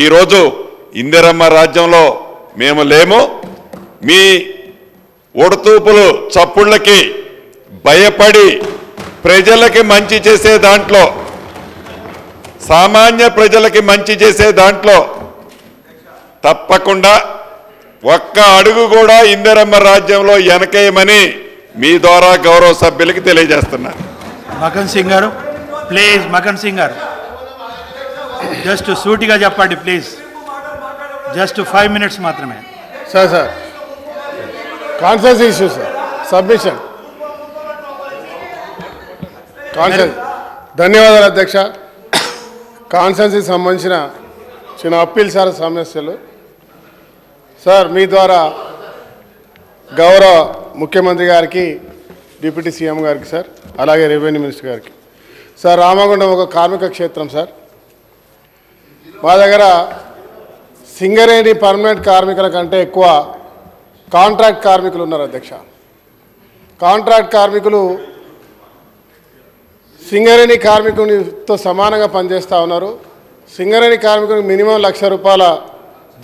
ఈరోజు ఇందిరమ్మ రాజ్యంలో మేము లేము. మీ ఒడతూపులు చప్పుళ్ళకి భయపడి ప్రజలకి మంచి చేసే దాంట్లో, సామాన్య ప్రజలకి మంచి చేసే దాంట్లో తప్పకుండా ఒక్క అడుగు కూడా ఇందిరమ్మ రాజ్యంలో వెనకేయమని మీ ద్వారా గౌరవ సభ్యులకి తెలియజేస్తున్నా. మకన్ సింగ్ గారు ప్లీజ్, మకన్ సింగ్ గారు జస్ట్ సూటిగా చెప్పండి ప్లీజ్, జస్ట్ 5 minutes మాత్రమే. సార్ కాన్సెన్స్ ఇష్యూ సార్, సబ్మిషన్ కాన్సెన్స్. ధన్యవాదాలు అధ్యక్ష. కాన్సెన్స్కి సంబంధించిన చిన్న అప్పీల్ సార్, సమస్యలు సార్ మీ ద్వారా గౌరవ ముఖ్యమంత్రి గారికి, డిప్యూటీ సీఎం గారికి సార్, అలాగే రెవెన్యూ మినిస్టర్ గారికి సార్. రామగుండం ఒక కార్మిక క్షేత్రం సార్. మా దగ్గర సింగరేణి పర్మనెంట్ కార్మికుల కంటే ఎక్కువ కాంట్రాక్ట్ కార్మికులు ఉన్నారు అధ్యక్ష. కాంట్రాక్ట్ కార్మికులు సింగరేణి కార్మికునితో సమానంగా పనిచేస్తూ ఉన్నారు. సింగరేణి కార్మికునికి మినిమం ₹1,00,000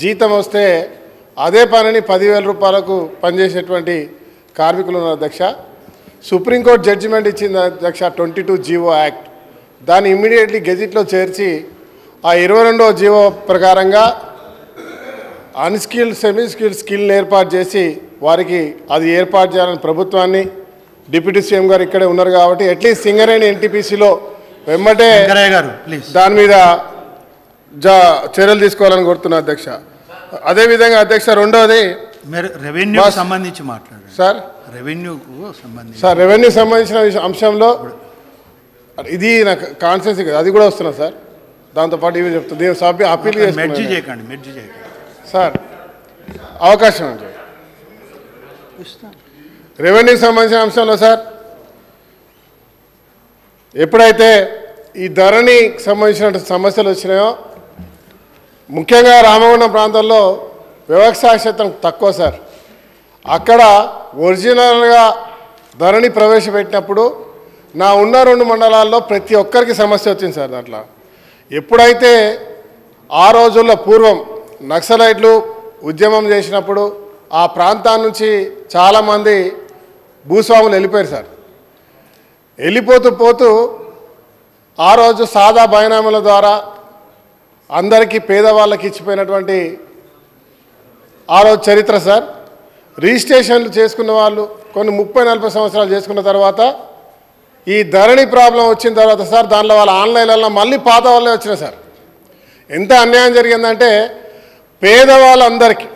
జీతం వస్తే అదే పనిని 10,000 రూపాయలకు పనిచేసేటువంటి కార్మికులు ఉన్నారు అధ్యక్ష. సుప్రీంకోర్టు జడ్జిమెంట్ ఇచ్చింది అధ్యక్ష, 22 జీవో యాక్ట్. దాన్ని ఇమ్మీడియట్లీ గెజిట్లో చేర్చి ఆ 22వ జీవో ప్రకారంగా అన్స్కిల్డ్, సెమీ స్కిల్ని ఏర్పాటు చేసి వారికి అది ఏర్పాటు చేయాలని ప్రభుత్వాన్ని, డిప్యూటీ సీఎం గారు ఇక్కడే ఉన్నారు కాబట్టి అట్లీస్ట్ సింగరేణి ఎన్టీపీసీలో వెంబటే దాని మీద చర్యలు తీసుకోవాలని కోరుతున్నా అధ్యక్ష. అదేవిధంగా అధ్యక్ష, రెండవది రెవెన్యూ సంబంధించి మాట్లాడారు సార్. రెవెన్యూకు సంబంధించి సార్, రెవెన్యూ సంబంధించిన అంశంలో ఇది నాకు కాన్సెన్స్ కదా, అది కూడా వస్తున్నా సార్. దాంతోపాటు ఇవి చెప్తుంది అప్పీల్ చేయకండి సార్. అవకాశం అండి. రెవెన్యూకి సంబంధించిన అంశంలో సార్, ఎప్పుడైతే ఈ ధరణికి సంబంధించిన సమస్యలు వచ్చినాయో, ముఖ్యంగా రామగుండం ప్రాంతంలో వ్యవసాయ క్షేత్రం తక్కువ సార్. అక్కడ ఒరిజినల్గా ధరణి ప్రవేశపెట్టినప్పుడు నా ఉన్న 2 మండలాల్లో ప్రతి ఒక్కరికి సమస్య వచ్చింది సార్. దాంట్లో ఎప్పుడైతే ఆ రోజుల్లో పూర్వం నక్సలైట్లు ఉద్యమం చేసినప్పుడు ఆ ప్రాంతాల నుంచి చాలామంది భూస్వాములు వెళ్ళిపోయారు సార్. వెళ్ళిపోతూ ఆ రోజు సాదా బైనామీల ద్వారా అందరికీ పేదవాళ్ళకి ఇచ్చిపోయినటువంటి ఆ రోజు చరిత్ర సార్. రిజిస్ట్రేషన్లు చేసుకున్న వాళ్ళు కొన్ని 30-40 సంవత్సరాలు చేసుకున్న తర్వాత ఈ ధరణి ప్రాబ్లం వచ్చిన తర్వాత సార్, దానిలో వాళ్ళ ఆన్లైన్లలో మళ్ళీ పాత వాళ్ళే వచ్చినాయి సార్. ఎంత అన్యాయం జరిగిందంటే పేదవాళ్ళందరికీ